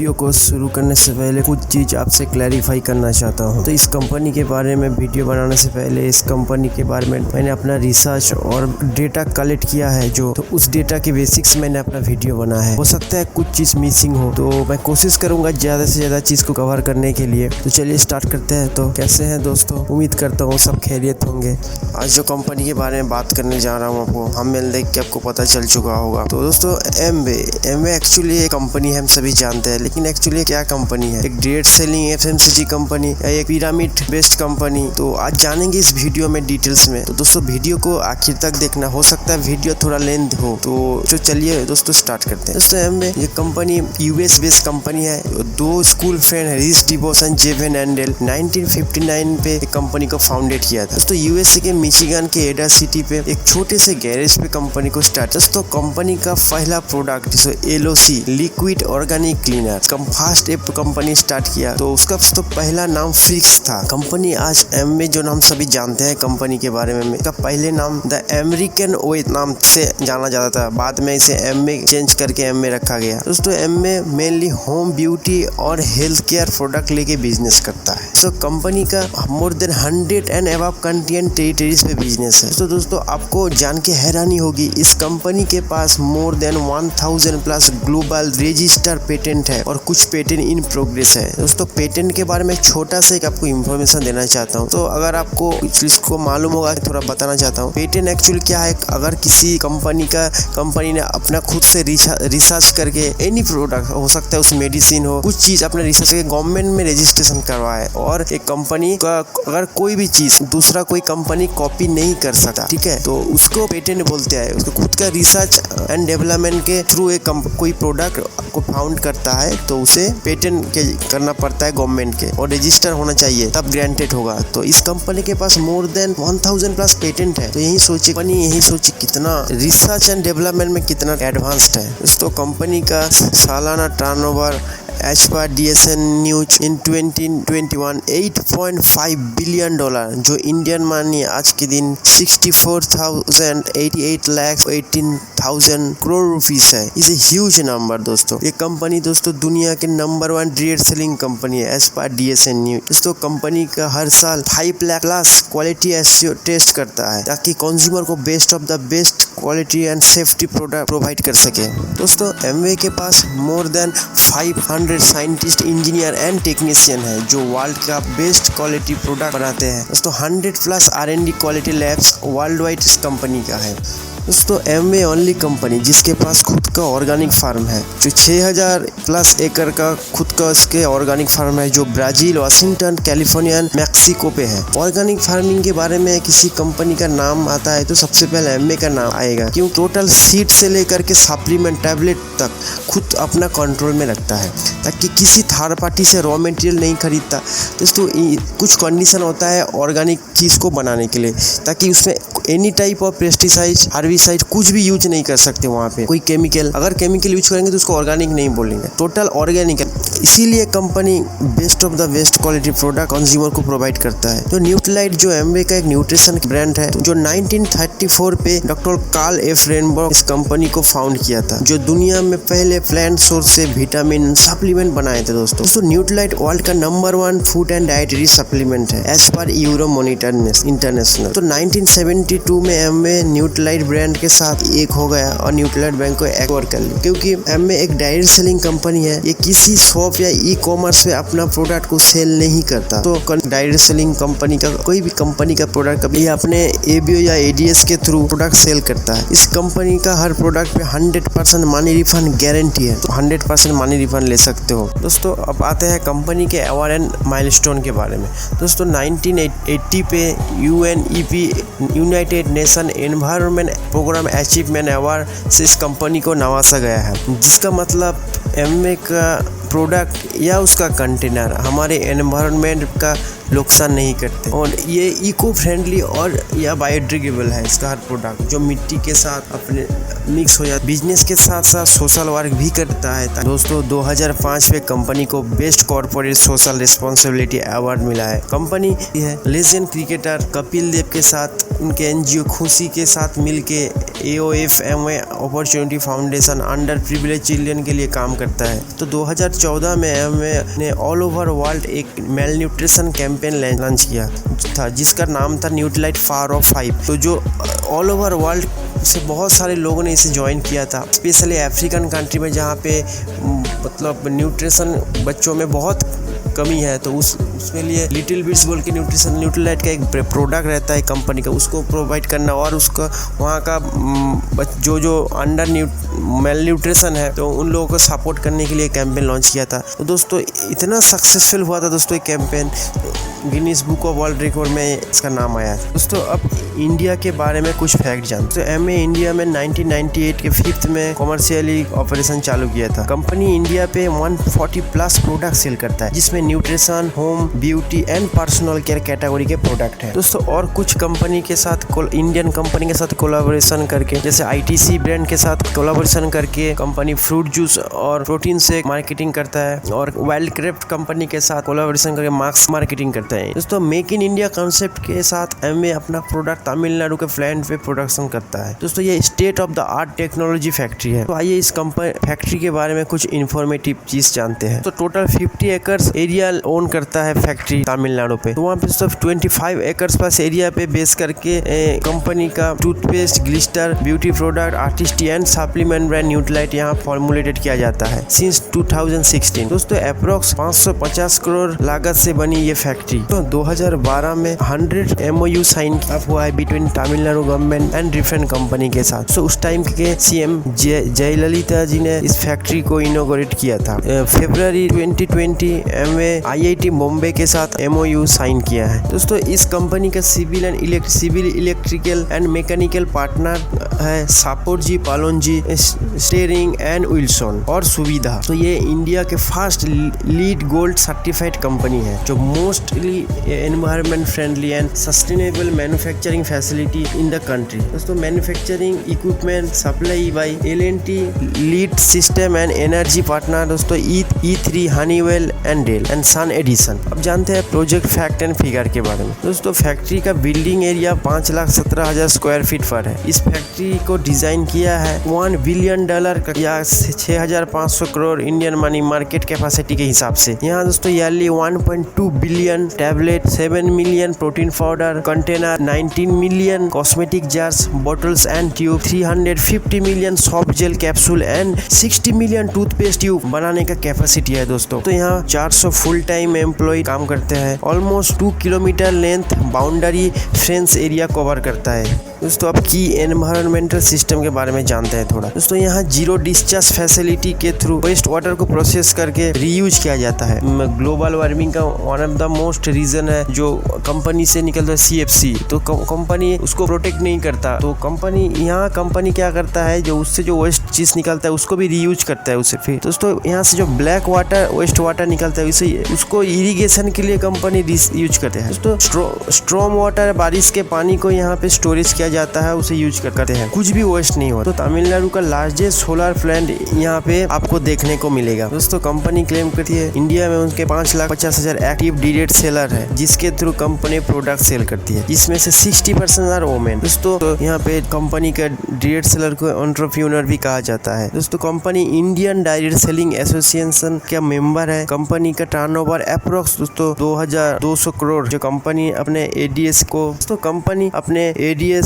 Video को शुरू करने से पहले कुछ चीज़ आपसे क्लैरिफाई करना चाहता हूं। तो इस कंपनी के बारे में वीडियो बनाने से पहले इस कंपनी के बारे में मैंने अपना रिसर्च और डेटा कलेक्ट किया है तो उस डेटा के बेसिक्स मैंने अपना वीडियो बना है। हो सकता है कुछ चीज़ मिसिंग हो, तो मैं कोशिश करूँगा ज़्यादा से ज़्यादा चीज़ को कवर करने के लिए। तो चलिए स्टार्ट करते हैं। तो कैसे हैं दोस्तों, उम्मीद करता हूँ सब खैरियत होंगे। आज जो कंपनी के बारे में बात करने जा रहा हूँ आपको हममेल देख के आपको पता चल चुका होगा। तो दोस्तों एमवे एक्चुअली एक कंपनी है, हम सभी जानते हैं, लेकिन एक्चुअली क्या कंपनी है? एक डायरेक्ट सेलिंग एफएमसीजी कंपनी या एक पिरामिड बेस्ड कंपनी। तो आज जानेंगे इस वीडियो में डिटेल्स में। तो दोस्तों वीडियो को आखिर तक देखना, हो सकता है वीडियो थोड़ा लेंथ हो। तो चलिए दोस्तों स्टार्ट करते हैं। दोस्तों एमवे ये कंपनी यूएस बेस्ड कंपनी है। दो स्कूल फ्रेंड है, रिस डिवोस एंड जेवन एंडल, 1959 पे एक कंपनी को फाउंडेड किया था। दोस्तों यूएसए के मिशिगन के एडा सिटी पे एक छोटे से गैरेज पे कंपनी को स्टार्ट। दोस्तों कंपनी का पहला product LOC liquid organic cleaner fast app company start किया। तो उसका तो पहला नाम फिक्स था। कंपनी आज एमवे जो नाम सभी जानते हैं कंपनी के बारे में, इसका पहले नाम द अमेरिकन वे नाम से जाना जाता था। बाद में इसे एमवे चेंज करके एमवे रखा गया। दोस्तों एमवे मेनली होम ब्यूटी और हेल्थ केयर प्रोडक्ट लेके बिजनेस करता है। तो कंपनी का more than 100 and above country and territories पे बिजनेस है। तो दोस्तों आपको जान के हैरानी होगी, इस कंपनी के पास more than 1000 plus global register patent है और कुछ पेटेंट इन प्रोग्रेस है। दोस्तों पेटेंट के बारे में छोटा सा एक आपको इन्फॉर्मेशन देना चाहता हूँ। तो अगर आपको इसको मालूम होगा थोड़ा बताना चाहता हूँ। पेटेंट एक्चुअली क्या है? अगर किसी कंपनी ने अपना खुद से रिसर्च करके एनी प्रोडक्ट हो सकता है, उस मेडिसिन हो, कुछ चीज अपने रिसर्च करके गवर्नमेंट में रजिस्ट्रेशन करवाए और एक कंपनी का अगर कोई भी चीज दूसरा कोई कंपनी कॉपी नहीं कर सकता, ठीक है, तो उसको पेटेंट बोलते हैं। उसको खुद का रिसर्च एंड डेवलपमेंट के थ्रू एक कोई प्रोडक्ट को फाउंड करता है तो उसे पेटेंट करना पड़ता है गवर्नमेंट के और रजिस्टर होना चाहिए, तब ग्रांटेड होगा। तो इस कंपनी के पास मोर देन 1000 प्लस पेटेंट है। तो यही सोचिए कितना रिसर्च एंड डेवलपमेंट में कितना एडवांस्ड है। दोस्तों कंपनी का सालाना turnover as per DSN news in 2021 $8.5 billion, जो इंडियन मनी आज के दिन 64,088,18,000 करोड़ रुपीस है। Is a huge number. दोस्तों ये कंपनी दुनिया के नंबर 1 डायरेक्ट सेलिंग कंपनी है एज पर DSN न्यूज। दोस्तों कंपनी का हर साल 5 लाख प्लस क्वालिटी टेस्ट करता है ताकि कंज्यूमर को best of the best quality and safety product provide कर सके। दोस्तों एमवे के पास more than 500 scientist, engineer and technician है जो वर्ल्ड का बेस्ट क्वालिटी प्रोडक्ट बनाते हैं। दोस्तों 100 plus R&D quality labs world wide इस कंपनी का है। दोस्तों एमवे ओनली कंपनी जिसके पास खुद का ऑर्गेनिक फार्म है, जो 6000 प्लस एकड़ का खुद का उसके ऑर्गेनिक फार्म है, जो Brazil, Washington, California and Mexico पे है। ऑर्गेनिक फार्मिंग के बारे में किसी कंपनी का नाम आता है तो सबसे पहले एमवे का नाम आएगा, क्यों? टोटल सीड से लेकर के सप्लीमेंट टैबलेट तक खुद अपना कंट्रोल में रखता है ताकि किसी थर्ड पार्टी से रॉ मटेरियल नहीं खरीदता। दोस्तों कुछ कंडीशन होता है ऑर्गेनिक चीज़ को बनाने के लिए, ताकि उसमें any type of pesticide, herbicide कुछ भी यूज नहीं कर सकते वहाँ पे। कोई केमिकल, अगर केमिकल यूज करेंगे तो उसको ऑर्गेनिक नहीं बोलेंगे, टोटल ऑर्गेनिक है। इसीलिए company best of the best quality product consumer को प्रोवाइड करता है। तो न्यूट्रीलाइट जो एमवे का एक न्यूट्रिशन ब्रांड है, जो 1934 पे डॉक्टर कार्ल एफ रेनबर्ग इस कंपनी को फाउंड किया था, जो दुनिया में पहले प्लांट सोर्स से विटामिन सप्लीमेंट बनाए थे। दोस्तों न्यूट्रीलाइट वर्ल्ड का number 1 food and dietary supplement है as per Euromonitor international. तो 1972 में एमवे न्यूट्रीलाइट ब्रांड के साथ एक हो गया और न्यूट्रीलाइट ब्रांड को एक्वायर कर लिया। क्योंकि एमवे एक डायरेक्ट सेलिंग कंपनी है, ये किसी शॉप या ई-कॉमर्स पे अपना प्रोडक्ट को सेल नहीं करता। तो डायरेक्ट सेलिंग कंपनी का कोई भी कंपनी का प्रोडक्ट कभी अपने ABO या ADS के थ्रू प्रोडक्ट सेल करता है। इस कंपनी का हर प्रोडक्ट पे 100% मनी रिफंड गारंटी है, तो 100% मनी रिफंड ले सकते हो। दोस्तों अब आते हैं कंपनी के अवार्ड एंड माइलस्टोन के बारे में। दोस्तों 1980 पे UNEP United Nation Environment Programme achievement award से इस कंपनी को नवाजा गया है, जिसका मतलब एमवे का प्रोडक्ट या उसका कंटेनर हमारे एनवायरनमेंट का नुकसान नहीं करते और ये इको फ्रेंडली और या बायोडिग्रेडेबल है। इसका हर प्रोडक्ट जो मिट्टी के साथ अपने मिक्स हो जाता है। बिजनेस के साथ साथ सोशल वर्क भी करता है। दोस्तों 2005 में कंपनी को best corporate social responsibility award मिला है। कंपनी है लेजेंड क्रिकेटर कपिल देव के साथ उनके NGO खुशी के साथ मिलके AOF Amway opportunity foundation under privilege children के लिए काम करता है। तो 2014 में एमवे ने ऑल ओवर वर्ल्ड एक मेल न्यूट्रिशन कैंपेन लॉन्च किया था जिसका नाम था न्यूट्रीलाइट पावर ऑफ 5। तो जो ऑल ओवर वर्ल्ड से बहुत सारे लोगों ने इसे ज्वाइन किया था, स्पेशली अफ्रीकन कंट्री में जहाँ पे मतलब न्यूट्रिशन बच्चों में बहुत कमी है। तो उसमें लिए लिटिल बिट्स बोल के न्यूट्रीलाइट का एक प्रोडक्ट रहता है कंपनी का, उसको प्रोवाइड करना और उसका वहाँ का जो अंडर मेल न्यूट्रिशन है तो उन लोगों को सपोर्ट करने के लिए कैंपेन लॉन्च किया था। तो दोस्तों इतना सक्सेसफुल हुआ था दोस्तों ये campaign, Guinness book of world record में इसका नाम आया। दोस्तों अब इंडिया के बारे में कुछ फैक्ट जानते हैं। तो एमवे इंडिया में 1998 के 5th में कमर्शियली ऑपरेशन चालू किया था। कंपनी इंडिया पे 140 प्लस प्रोडक्ट सेल करता है जिसमें nutrition, home, beauty and personal care category के प्रोडक्ट है। दोस्तों और कुछ कंपनी के साथ इंडियन कंपनी के साथ कोलैबोरेशन करके, जैसे ITC ब्रांड के साथ कोलैबोरेशन करके कंपनी फ्रूट जूस और प्रोटीन शेक मार्केटिंग करता है, और वाइल्ड क्राफ्ट कंपनी के साथ कोलैबोरेशन करके मास्क मार्केटिंग करता है। दोस्तों मेक इन इंडिया कॉन्सेप्ट के साथ एमवे अपना प्रोडक्ट तमिलनाडु के प्लांट पे प्रोडक्शन करता है। दोस्तों ये state of the art technology factory है। तो आइए इस फैक्ट्री के बारे में कुछ इन्फॉर्मेटिव चीज जानते हैं। तो टोटल 50 एकर्स एरिया ओन करता है फैक्ट्री तमिलनाडु पे। तो वहाँ पे सिर्फ 25 एकर्स प्लस एरिया पे बेस करके कंपनी का toothpaste, Glister, beauty product, artist and supplement brand Nutrilite यहाँ फॉर्मुलेटेड किया जाता है सिंस 2016। दोस्तों अप्रोक्स 550 करोड़ लागत से बनी ये फैक्ट्री। तो 2012 में 100 MOU साइन हुआ है between Tamil Nadu government and different company के साथ। तो उस टाइम के CM जयललिता जी ने इस फैक्ट्री को इनॉग्रेट किया था। फरवरी 2020 एमवे IIT बॉम्बे के साथ MOU साइन किया है। दोस्तों इस कंपनी का civil electrical and mechanical partner है Shapoorji, Pallonji, Sterling and Wilson और सुविधा। तो ये इंडिया के first LEED gold certified company है जो mostly environment friendly and sustainable manufacturing facility in the country. दोस्तों manufacturing equipment supply by L&T LEED system and energy partner दोस्तों E3, Honeywell and Dell and Sun Edison. अब जानते हैं project fact and figure के बारे में। दोस्तों factory का बिल्डिंग एरिया 5,17,000 स्क्वायर फीट पर है। इस फैक्ट्री को डिजाइन किया है $1 बिलियन या 6,500 crore Indian money market capacity के हिसाब से। यहाँ दोस्तों yearly 1.2 billion tablet, 7 million protein powder container, 19 million cosmetic jars, bottles and tube, 350 million soft gel capsule and 60 million toothpaste tube बनाने का कैपेसिटी है दोस्तों। तो यहाँ 400 फुल टाइम एम्प्लॉय काम करते हैं। Almost 2 kilometre length boundary fence area cover करता है। दोस्तों अब की एनवायरमेंटल सिस्टम के बारे में जानते हैं थोड़ा। दोस्तों यहाँ जीरो डिस्चार्ज फैसिलिटी के थ्रू वेस्ट वाटर को प्रोसेस करके रीयूज किया जाता है। ग्लोबल वार्मिंग का one of the most reason है जो कंपनी से निकलता है CFC। तो कंपनी उसको प्रोटेक्ट नहीं करता। तो कंपनी क्या करता है, जो उससे जो वेस्ट चीज निकलता है उसको भी रीयूज करता है उसे। फिर दोस्तों यहाँ से जो ब्लैक वाटर वेस्ट वाटर निकलता है उसको इरिगेशन के लिए कंपनी यूज करते हैं। दोस्तों स्ट्रॉम वाटर, बारिश के पानी को यहाँ पे स्टोरेज किया जाता है, उसे यूज करते हैं, कुछ भी वेस्ट नहीं होता। तो तमिलनाडु का लार्जेस्ट सोलर प्लांट यहाँ पे आपको देखने को मिलेगा। दोस्तों कंपनी क्लेम करती है इंडिया में उनके 5,50,000 एक्टिव डायरेक्ट सेलर है जिसके थ्रू कंपनी प्रोडक्ट सेल करती है, जिसमें से 60% आर वुमेन। दोस्तों तो यहाँ पे कंपनी का डायरेक्ट सेलर को एंटरप्रेन्योर भी कहा जाता है। दोस्तों company Indian direct selling association का मेंबर है। कंपनी का टर्नओवर अप्रोक्स दोस्तों 2,200 करोड़। जो कंपनी अपने ADS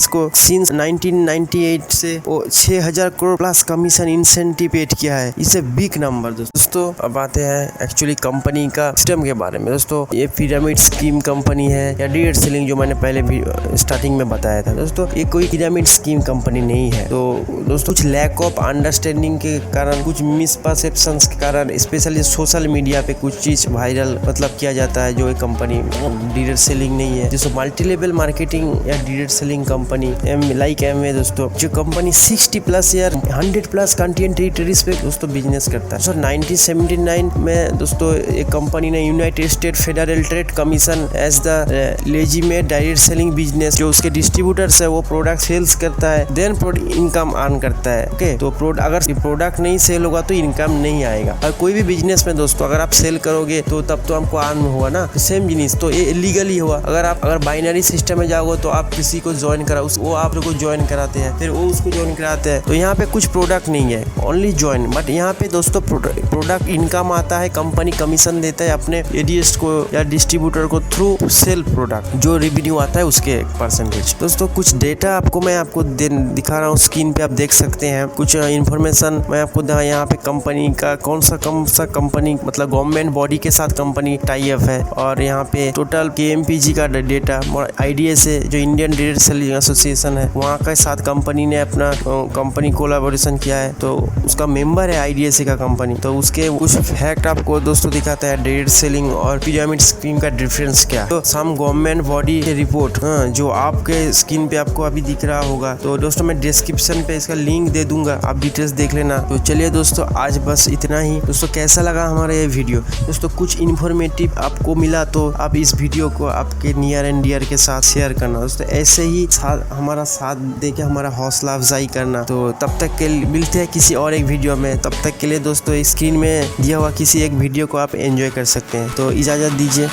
को सिंस 1998 से 6,000 crore plus commission incentive paid किया है। इसे बिग नंबर। दोस्तों अब आते हैं एक्चुअली कंपनी का सिस्टम के बारे में। दोस्तों ये पिरामिड स्कीम कंपनी है या डायरेक्ट सेलिंग, जो मैंने पहले भी स्टार्टिंग में बताया था। दोस्तों ये कोई पिरामिड स्कीम कंपनी नहीं है। तो दोस्तों कुछ लैक ऑफ अंडरस्टैंडिंग के कारण, कुछ मिसपरसेप्शंस के कारण, स्पेशली सोशल मीडिया पे कुछ चीज वायरल किया जाता है जो एक कंपनी डायरेक्ट सेलिंग नहीं है। जैसे मल्टी लेवल मार्केटिंग या direct selling company like Amway. दोस्तों जो company 60+ year 100+ country and territories पे दोस्तों बिजनेस करता है। सो 1979 में दोस्तों एक कंपनी ने United State Federal Trade Commission as the legitimate direct selling business, जो उसके डिस्ट्रीब्यूटर्स है वो प्रोडक्ट सेल्स करता है, देन इनकम अर्न करता है। ओके, तो अगर प्रोडक्ट नहीं सेल होगा तो इनकम नहीं आएगा। और कोई भी बिजनेस में दोस्तों अगर आप सेल करोगे तो तब तो हमको अर्न हुआ ना, सेम जिनिस। तो ये इलीगल ही हुआ। अगर बाइनरी सिस्टम में जाओगे तो आप किसी को ज्वाइन करा, वो आप लोग को ज्वाइन कराते हैं, फिर वो उसको ज्वाइन कराते हैं। तो यहाँ पे कुछ प्रोडक्ट नहीं है, ओनली ज्वाइन। बट यहाँ पे दोस्तों प्रोडक्ट इनकम आता है, कंपनी कमीशन देता है अपने एडीएस को या डिस्ट्रीब्यूटर को थ्रू सेल प्रोडक्ट, जो रेवेन्यू आता है उसके परसेंटेज। दोस्तों कुछ डेटा मैं आपको दिखा रहा हूँ, स्क्रीन पे आप देख सकते हैं। कुछ इन्फॉर्मेशन मैं आपको यहाँ पे कंपनी का कौन सा कंपनी मतलब गवर्नमेंट बॉडी के साथ कंपनी टाई अप है, और यहाँ पे टोटल KMPG का डेटा, IDS है जो इंडियन डायरेक्ट सेलिंग एसोसिएशन है, वहाँ के साथ कंपनी ने अपना कंपनी कोलैबोरेशन किया है, तो उसका मेंबर है IDS का कंपनी। तो उसके कुछ फैक्ट आपको दोस्तों दिखाता है, डायरेक्ट सेलिंग और पिरामिड स्कीम का डिफरेंस क्या। तो सम गवर्नमेंट बॉडी के रिपोर्ट जो आपके स्क्रीन पे आपको अभी दिख रहा होगा। तो दोस्तों मैं डिस्क्रिप्शन पे इसका लिंक दे दूंगा, आप डिटेल्स देख लेना। तो चलिए दोस्तों आज बस इतना ही। दोस्तों कैसा लगा हमारा ये वीडियो? दोस्तों कुछ इन्फॉर्मेटिव आपको मिला तो आप इस वीडियो को आपके नियर एंड डियर के साथ शेयर करना। दोस्तों ऐसे ही हमारा साथ देके हमारा हौसला अफजाई करना। तो तब तक के मिलते हैं किसी और एक वीडियो में। तब तक के लिए दोस्तों स्क्रीन में दिया हुआ किसी एक वीडियो को आप एंजॉय कर सकते हैं। तो इजाज़त दीजिए।